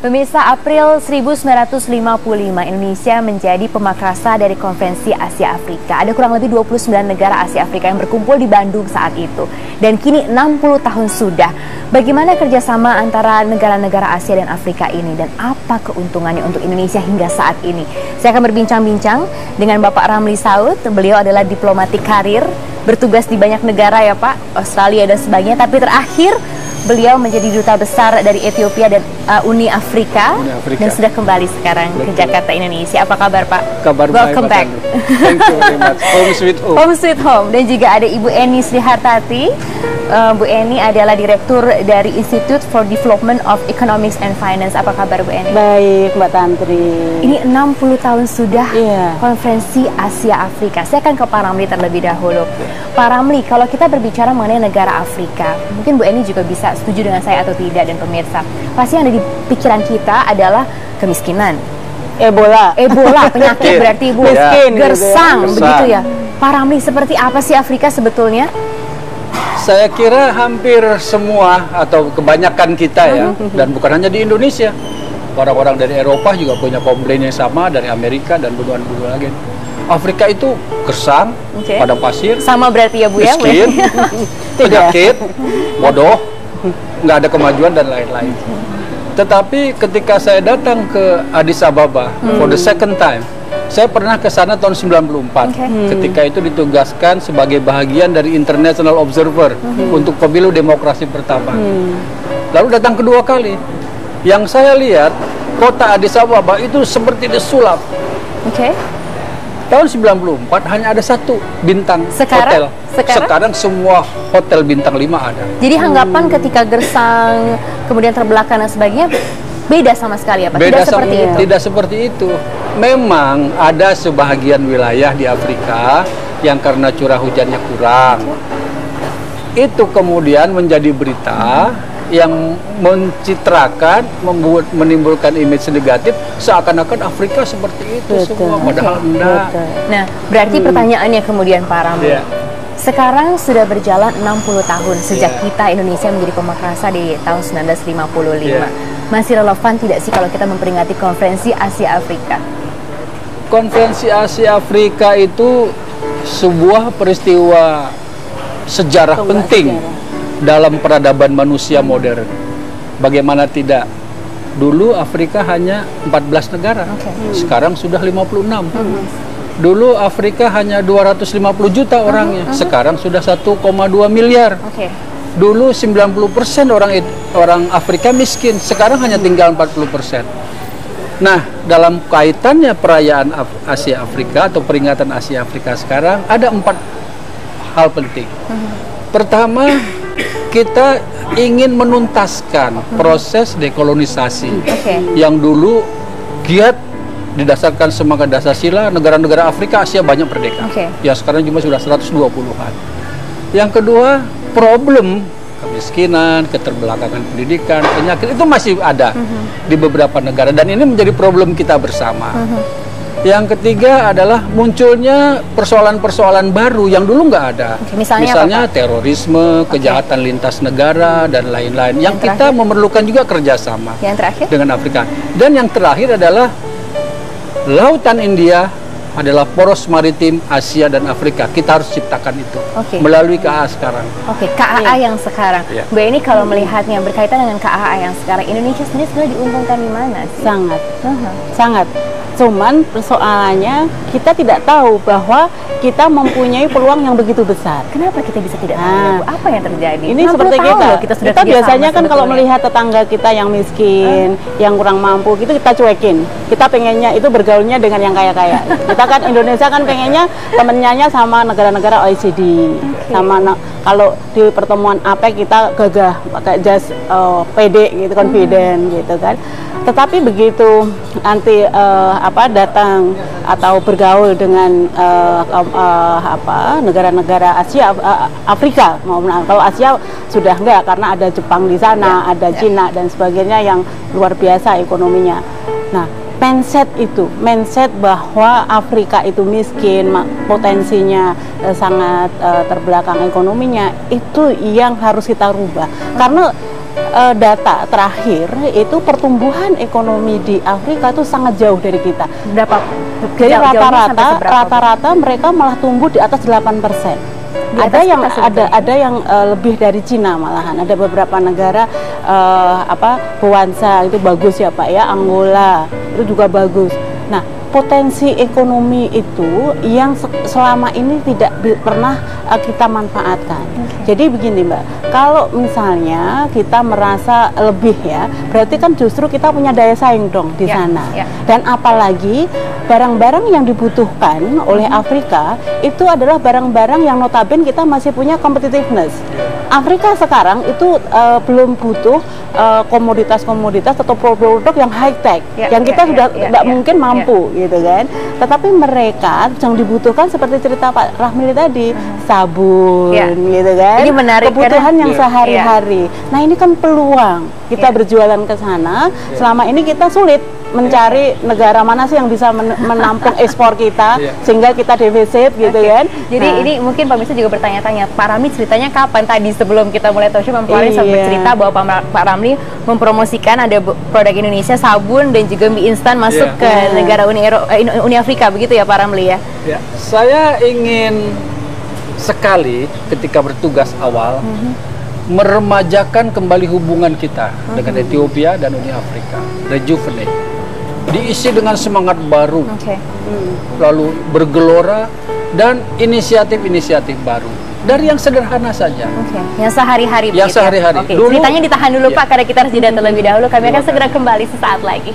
Pemirsa, April 1955 Indonesia menjadi pemakrasa dari Konferensi Asia Afrika. Ada kurang lebih 29 negara Asia Afrika yang berkumpul di Bandung saat itu. Dan kini 60 tahun sudah. Bagaimana kerjasama antara negara-negara Asia dan Afrika ini? Dan apa keuntungannya untuk Indonesia hingga saat ini? Saya akan berbincang-bincang dengan Bapak Ramli Saud. Beliau adalah diplomatik karir, bertugas di banyak negara ya Pak, Australia dan sebagainya. Tapi terakhir beliau menjadi duta besar dari Ethiopia dan Uni Afrika dan sudah kembali sekarang ke Jakarta, Indonesia. Apa kabar Pak? Kabar Welcome back. Thank you very much. Home sweet home. Home sweet home. Dan juga ada Ibu Eni Srihartati. Bu Eni adalah Direktur dari Institute for Development of Economics and Finance. Apa kabar Bu Eni? Baik Mbak Tantri. Ini 60 tahun sudah Konferensi Asia Afrika. Saya akan ke Pak Ramli terlebih dahulu. Pak Ramli, kalau kita berbicara mengenai negara Afrika, mungkin Bu Eni juga bisa setuju dengan saya atau tidak dan pemirsa. Pasti yang ada di pikiran kita adalah kemiskinan. Ebola, penyakit berarti Ibu. Miskin, gersang, gitu begitu ya. Pak Ramli, seperti apa sih Afrika sebetulnya? Saya kira hampir semua atau kebanyakan kita ya, dan bukan hanya di Indonesia. Orang-orang dari Eropa juga punya komplain yang sama, dari Amerika dan benua-benua lagi. Afrika itu gersang, padang pasir, sama berarti ya Bu ya, miskin, penyakit, bodoh, nggak ada kemajuan dan lain-lain. Tetapi ketika saya datang ke Addis Ababa for the second time, saya pernah ke sana tahun 94. Ketika itu ditugaskan sebagai bahagian dari International Observer untuk pemilu demokrasi pertama. Lalu datang kedua kali. Yang saya lihat, kota Addis Ababa itu seperti disulap. Tahun 94 hanya ada satu bintang hotel. Sekarang semua hotel bintang 5 ada. Jadi anggapan ketika gersang, kemudian terbelakang dan sebagainya, beda sama sekali ya Pak? Tidak seperti itu. Memang ada sebahagian wilayah di Afrika yang karena curah hujannya kurang. Itu kemudian menjadi berita yang mencitrakan, menimbulkan image negatif seakan-akan Afrika seperti itu semua, padahal enggak. Nah, berarti pertanyaannya kemudian Pak Ramli, sekarang sudah berjalan 60 tahun sejak kita Indonesia menjadi pemakrasa di tahun 1955. Masih relevan tidak sih kalau kita memperingati Konferensi Asia Afrika? Konferensi Asia Afrika itu sebuah peristiwa sejarah penting dalam peradaban manusia modern. Bagaimana tidak? Dulu Afrika hanya 14 negara, sekarang sudah 56. Dulu Afrika hanya 250 juta orangnya, sekarang sudah 1,2 miliar. Dulu 90% orang Afrika miskin, sekarang hanya tinggal 40%. Nah, dalam kaitannya perayaan Asia Afrika atau peringatan Asia Afrika sekarang, ada 4 hal penting. Pertama, kita ingin menuntaskan proses dekolonisasi yang dulu giat didasarkan semangat Dasar-Sila. Negara-negara Afrika Asia banyak merdeka. Ya sekarang cuma sudah 120-an. Yang kedua, problem kemiskinan, keterbelakangan pendidikan, penyakit itu masih ada di beberapa negara dan ini menjadi problem kita bersama. Yang ketiga adalah munculnya persoalan-persoalan baru yang dulu nggak ada. Misalnya terorisme, kejahatan lintas negara, dan lain-lain. Yang kita memerlukan juga kerjasama dengan Afrika. Dan yang terakhir adalah Lautan India adalah poros maritim Asia dan Afrika. Kita harus ciptakan itu melalui KAA sekarang. KAA yang sekarang. Mbak ini kalau melihatnya berkaitan dengan KAA yang sekarang, Indonesia sendiri sebenarnya diuntungkan di mana sih? Sangat. Cuman persoalannya kita tidak tahu bahwa kita mempunyai peluang yang begitu besar. Kenapa kita bisa tidak tahu? Apa yang terjadi? Ini seperti kita biasanya kan kalau melihat tetangga kita yang miskin, yang kurang mampu, gitu kita cuekin. Kita pengennya itu bergaulnya dengan yang kaya-kaya. Kita kan Indonesia kan pengennya temennya sama negara-negara OECD. Kalau di pertemuan APEC kita gagah pakai jas pede gitu, confident gitu kan. Tetapi begitu nanti datang atau bergaul dengan negara-negara Asia, Afrika, kalau Asia sudah enggak karena ada Jepang di sana, ada Cina dan sebagainya yang luar biasa ekonominya. Nah, mindset bahwa Afrika itu miskin, potensinya sangat terbelakang ekonominya, itu yang harus kita rubah. Karena data terakhir itu pertumbuhan ekonomi di Afrika itu sangat jauh dari kita. Berapa? Jadi rata-rata mereka malah tumbuh di atas 8%. Ada yang lebih dari Cina malahan. Ada beberapa negara Rwanda itu bagus ya Pak ya, Angola itu juga bagus. Nah, potensi ekonomi itu yang selama ini tidak pernah kita manfaatkan. Jadi begini Mbak, kalau misalnya kita merasa lebih ya, berarti kan justru kita punya daya saing dong di sana. Dan apalagi barang-barang yang dibutuhkan oleh Afrika itu adalah barang-barang yang notabene kita masih punya competitiveness. Afrika sekarang itu belum butuh komoditas-komoditas atau produk-produk yang high tech, yang kita sudah tidak mungkin mampu gitu kan. Tetapi mereka yang dibutuhkan seperti cerita Pak Rahmili tadi, sabun gitu kan. Ini menarik, kebutuhan yang sehari-hari. Nah, ini kan peluang kita berjualan ke sana. Selama ini kita sulit mencari negara mana sih yang bisa menampung ekspor kita sehingga kita defisit gitu kan. Jadi ini mungkin pemirsa juga bertanya-tanya, Pak Ramli ceritanya kapan tadi sebelum kita mulai talk show Pak sempat cerita bahwa Pak Ramli mempromosikan ada produk Indonesia, sabun dan juga mie instan masuk ke negara Uni Afrika, begitu ya Pak Ramli ya? Ya, saya ingin sekali ketika bertugas awal meremajakan kembali hubungan kita dengan Ethiopia dan Uni Afrika, rejuvenate, diisi dengan semangat baru, lalu bergelora dan inisiatif-inisiatif baru dari yang sederhana saja, yang sehari-hari. Yang sehari-hari. Ceritanya ditahan dulu Pak, karena kita harus jeda terlebih dahulu. Kami akan segera kembali sesaat lagi.